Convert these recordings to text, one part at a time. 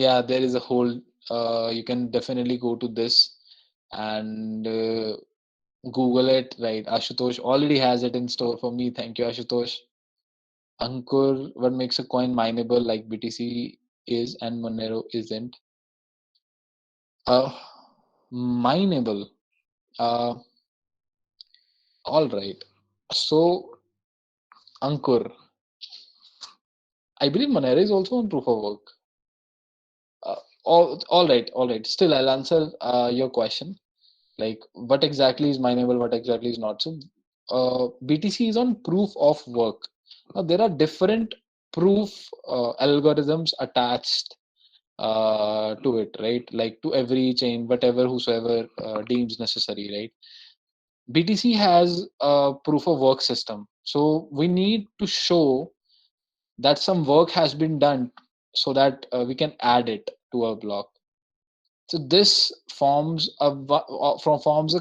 Yeah, there is a whole, you can definitely go to this and Google it, right? Ashutosh already has it in store for me. Thank you, Ashutosh. Ankur, what makes a coin mineable like BTC is and Monero isn't? Uh, Mineable. Uh, all right. So, Ankur, I believe Monero is also on proof of work. Uh, all right, all right. Still, I'll answer your question. Like, what exactly is mineable, what exactly is not. So, BTC is on proof of work. Now, there are different proof algorithms attached to it, right? Like to every chain, whatever whosoever deems necessary, right? BTC has a proof of work system. So we need to show that some work has been done so that we can add it to a block. So this forms a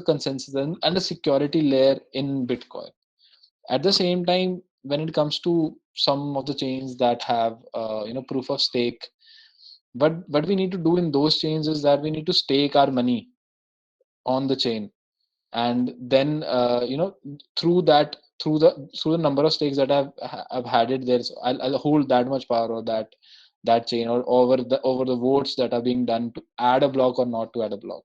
consensus and a security layer in Bitcoin. At the same time, when it comes to some of the chains that have proof of stake, but what we need to do in those chains is that we need to stake our money on the chain, and then through that through the number of stakes that I've had it there, so I'll hold that much power or that chain, or over the votes that are being done to add a block or not to add a block.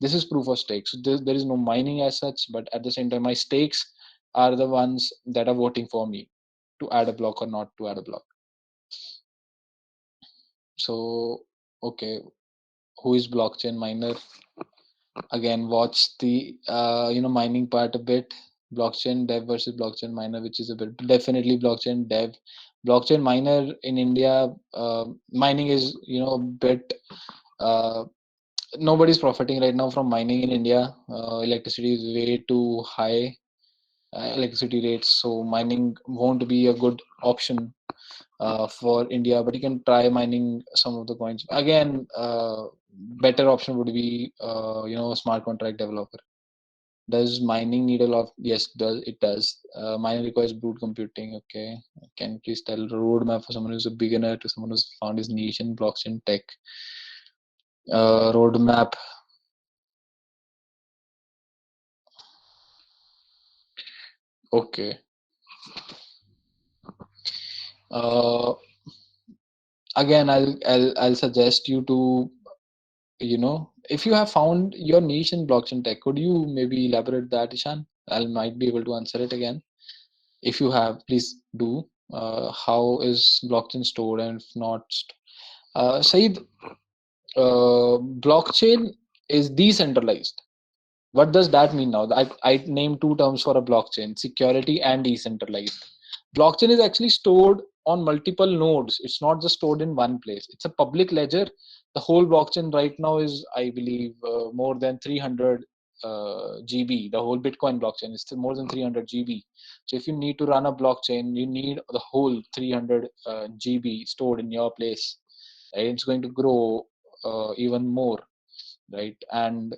This is proof of stake. So there is no mining as such, but at the same time my stakes are the ones that are voting for me to add a block or not to add a block. So okay, who is blockchain miner? Again, watch the mining part a bit. Blockchain dev versus blockchain miner, which is a bit definitely blockchain dev. Blockchain miner in India, mining is a bit. Uh, Nobody's profiting right now from mining in India. Electricity is way too high, electricity rates, so mining won't be a good option for India. But you can try mining some of the coins. Again, better option would be smart contract developer. Does mining need a lot? Yes, does it does. Mining requires brute computing. Okay, can you please tell a roadmap for someone who's a beginner to someone who's found his niche in blockchain tech? Roadmap. Okay. Uh, Again, I'll suggest you to if you have found your niche in blockchain tech, could you maybe elaborate that, Ishan? I might be able to answer it again. If you have, please do. How is blockchain stored and if not? Said, blockchain is decentralized. What does that mean now? I named two terms for a blockchain: security and decentralized. Blockchain is actually stored on multiple nodes. It's not just stored in one place. It's a public ledger. The whole blockchain right now is, I believe, more than 300 GB. The whole Bitcoin blockchain is still more than 300 GB. So if you need to run a blockchain, you need the whole 300 GB stored in your place. Right? It's going to grow even more, right? And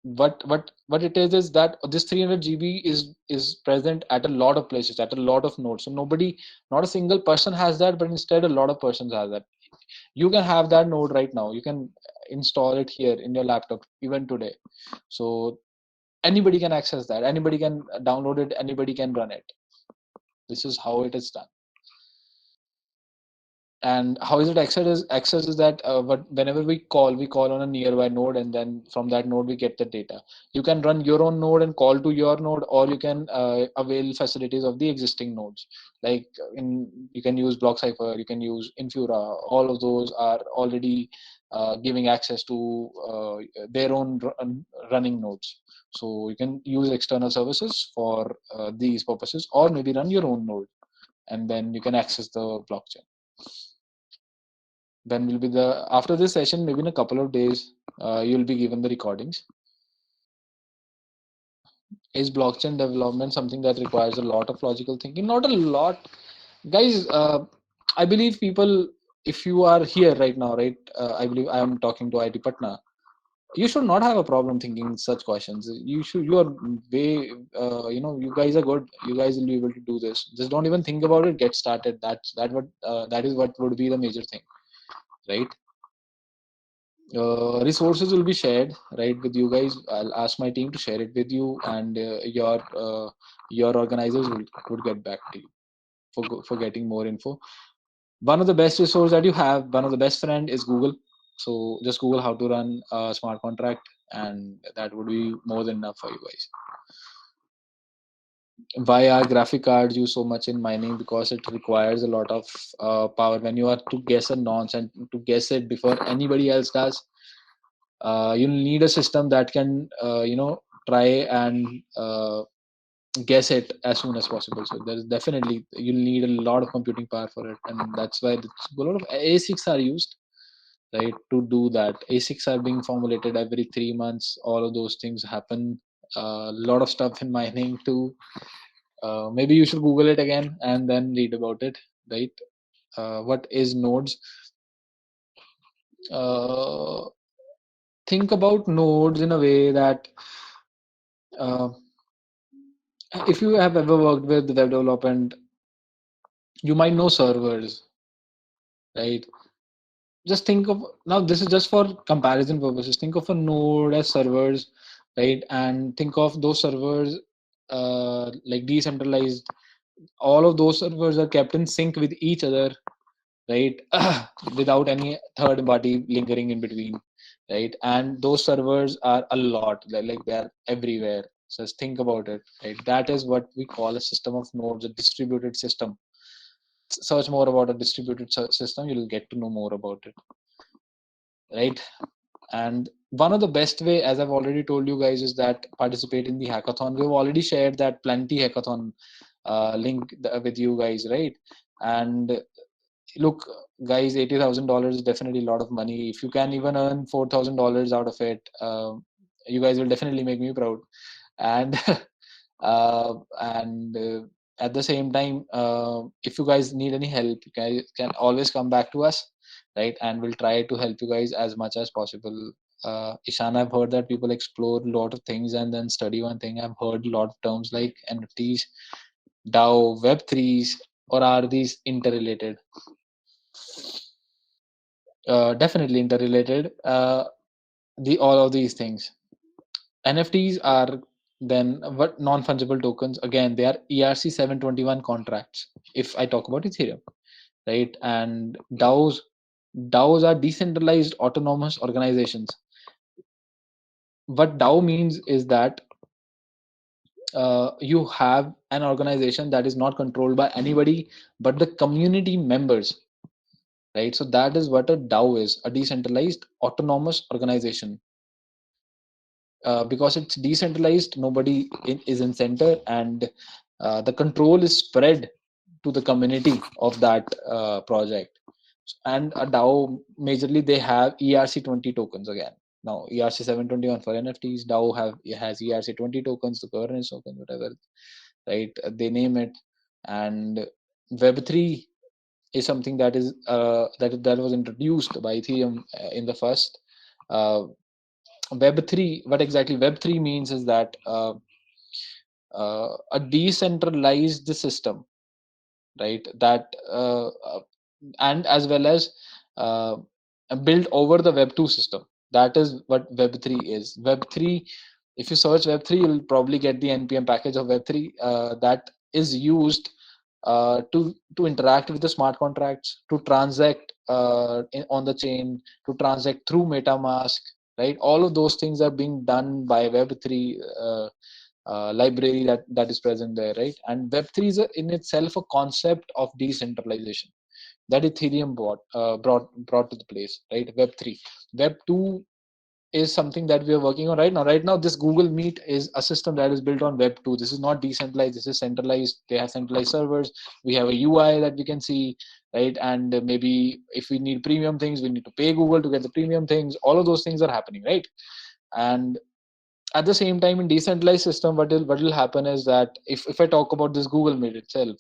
what it is that this 300 GB is present at a lot of places, at a lot of nodes. So nobody, not a single person has that, but instead a lot of persons have that. You can have that node right now. You can install it here in your laptop even today. So anybody can access that, anybody can download it, anybody can run it. This is how it is done. And how is it access is that whenever we call on a nearby node, and then from that node we get the data. You can run your own node and call to your node, or you can avail facilities of the existing nodes. Like you can use BlockCypher, you can use Infura. All of those are already giving access to their own running nodes. So you can use external services for these purposes, or maybe run your own node, and then you can access the blockchain. When will be the after this session? Maybe in a couple of days, you'll be given the recordings. Is blockchain development something that requires a lot of logical thinking? Not a lot, guys. I believe people. If you are here right now, right? I believe I am talking to IT Patna. You should not have a problem thinking such questions. You should. You are way. You guys are good. You guys will be able to do this. Just don't even think about it. Get started. That is what would be the major thing. right? Resources will be shared, right, with you guys. I'll ask my team to share it with you, and your organizers would get back to you for getting more info. One of the best resource that you have, one of the best friend is Google. So just Google how to run a smart contract, and that would be more than enough for you guys. Why are graphic cards used so much in mining? Because it requires a lot of power when you are to guess a nonce and to guess it before anybody else does. You need a system that can try and guess it as soon as possible. So there's definitely you'll need a lot of computing power for it, and that's why a lot of ASICs are used, right, to do that. ASICs are being formulated every 3 months. All of those things happen. A lot of stuff in mining too. Maybe you should Google it again and then read about it, right? What is nodes? Uh, think about nodes in a way that uh, if you have ever worked with web development, you might know servers, right? Just think of, now this is just for comparison purposes, think of a node as servers, right? And think of those servers like decentralized. All of those servers are kept in sync with each other, right? Without any third party lingering in between, right? And those servers are a lot, like they're everywhere. So just think about it, right? That is what we call a system of nodes, a distributed system. Search more about a distributed system, you'll get to know more about it, right? And one of the best way, as I've already told you guys, is that participate in the hackathon. We've already shared that plenty hackathon link with you guys, right? And look, guys, $80,000 is definitely a lot of money. If you can even earn $4,000 out of it, you guys will definitely make me proud. And and at the same time, if you guys need any help, you guys can always come back to us, right? And we'll try to help you guys as much as possible. Ishan, I've heard that people explore a lot of things and then study one thing. I've heard a lot of terms like NFTs, DAO, Web3s, or are these interrelated? Definitely interrelated. The all of these things. NFTs are then what non-fungible tokens. Again, they are ERC 721 contracts. If I talk about Ethereum, right? And DAOs are decentralized autonomous organizations. What DAO means is that you have an organization that is not controlled by anybody but the community members, right? So that is what a DAO is, a decentralized autonomous organization. Because it's decentralized, nobody is in center, and the control is spread to the community of that project. And a DAO, majorly they have ERC20 tokens again. Now ERC 721 for NFTs, DAO has ERC20 tokens, the governance token, whatever, right? They name it. And Web3 is something that is that was introduced by Ethereum in the first. Web3, what exactly Web3 means is that a decentralized system, right? That and as well as uh, built over the Web2 system. That is what Web3 is. Web3, if you search Web3, you'll probably get the NPM package of Web3 that is used to interact with the smart contracts, to transact on the chain, to transact through MetaMask, right? All of those things are being done by Web3 library that is present there, right? And Web3 is in itself a concept of decentralization that Ethereum brought to the place, right? Web3, Web2 is something that we are working on right now. Right now, this Google Meet is a system that is built on Web2. This is not decentralized. This is centralized. They have centralized servers. We have a UI that we can see, right? And maybe if we need premium things, we need to pay Google to get the premium things. All of those things are happening, right? And at the same time, in decentralized system, what will happen is that if I talk about this Google Meet itself,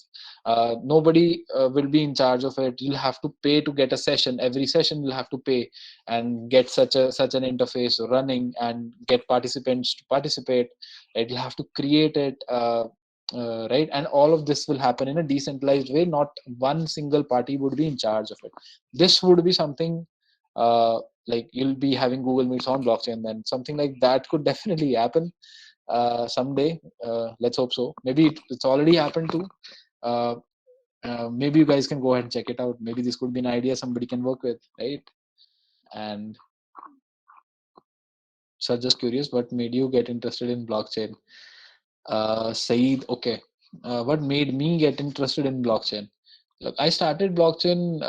nobody will be in charge of it. You'll have to pay to get a session. Every session you'll have to pay and get such an interface running and get participants to participate, right? You'll have to create it, right? And all of this will happen in a decentralized way. Not one single party would be in charge of it. This would be something like you'll be having Google Meets on blockchain, then something like that could definitely happen someday. Let's hope so. Maybe it's already happened too. uh, Maybe you guys can go ahead and check it out. Maybe this could be an idea somebody can work with, right? And so just curious, what made you get interested in blockchain? Saeed, okay. What made me get interested in blockchain? Look, I started blockchain.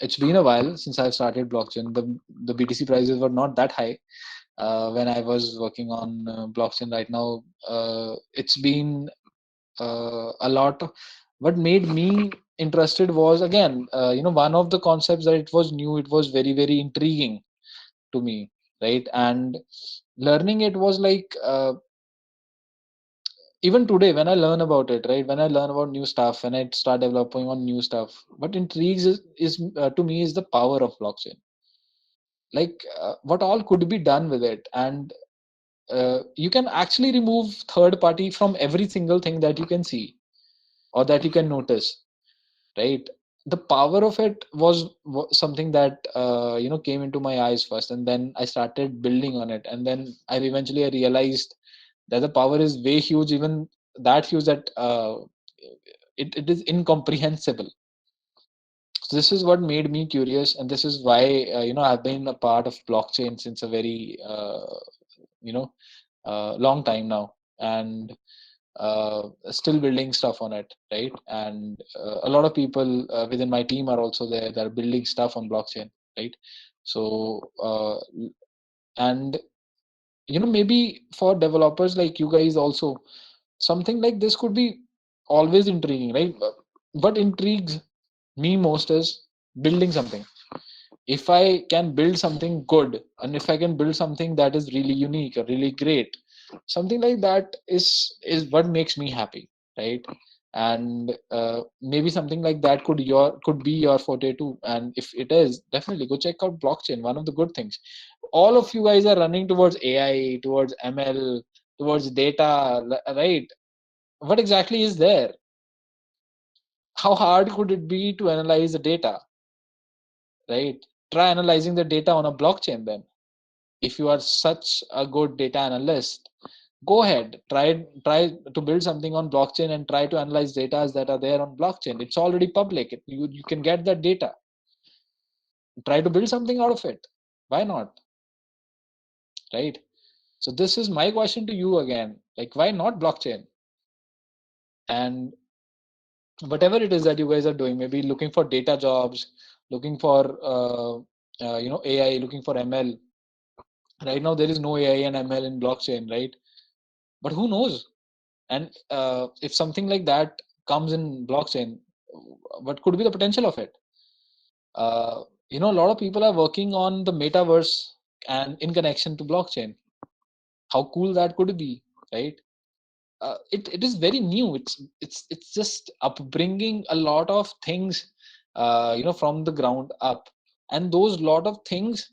It's been a while since I've started blockchain. The BTC prices were not that high when I was working on blockchain. Right now, it's been a lot. What made me interested was, again, one of the concepts that it was new. It was very very intriguing to me, right? And learning it was like. Even today when I learn about it, right, when I learn about new stuff, when I start developing on new stuff, what intrigues is to me is the power of blockchain. Like what all could be done with it. And you can actually remove third party from every single thing that you can see or that you can notice, right? The power of it was something that came into my eyes first, and then I started building on it, and then I realized that the power is way huge, even that huge that it is incomprehensible. So this is what made me curious, and this is why I've been a part of blockchain since a very you know long time now, and still building stuff on it, right? And a lot of people within my team are also there that are building stuff on blockchain, right? So and maybe for developers like you guys also, something like this could be always intriguing, right? What intrigues me most is building something. If I can build something good, and if I can build something that is really unique or really great, something like that is what makes me happy, right? And maybe something like that could be your forte too. And if it is, definitely go check out blockchain. One of the good things, all of you guys are running towards AI, towards ML, towards data, right? What exactly is there? How hard could it be to analyze the data, right? Try analyzing the data on a blockchain then. If you are such a good data analyst, go ahead, try to build something on blockchain and try to analyze data that are there on blockchain. It's already public. You can get that data. Try to build something out of it. Why not? Right? So this is my question to you again. Like, why not blockchain? And whatever it is that you guys are doing, maybe looking for data jobs, looking for AI, looking for ML. Right now there is no AI and ML in blockchain, right? But who knows? And if something like that comes in blockchain, what could be the potential of it? A lot of people are working on the metaverse and in connection to blockchain. How cool that could be, right? It is very new. It's just upbringing a lot of things, from the ground up, and those lot of things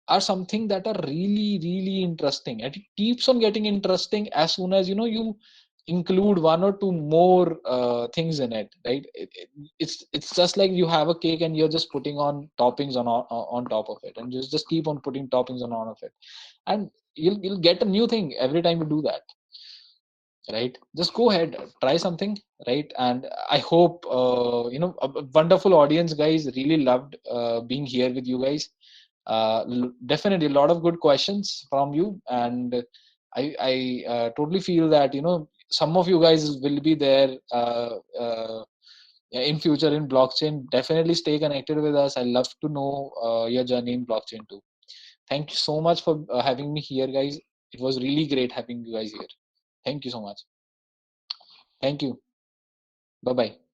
are something that are really really interesting, and it keeps on getting interesting as soon as you include one or two more things in it, right? It's just like you have a cake and you're just putting on toppings on top of it, and just keep on putting toppings on of it, and you'll get a new thing every time you do that, right? Just go ahead, try something, right? And I hope a wonderful audience, guys. Really loved being here with you guys. Definitely a lot of good questions from you, and I totally feel that some of you guys will be there in future in blockchain. Definitely stay connected with us. I love to know your journey in blockchain too. Thank you so much for having me here, guys. It was really great having you guys here. Thank you so much. Thank you. Bye bye.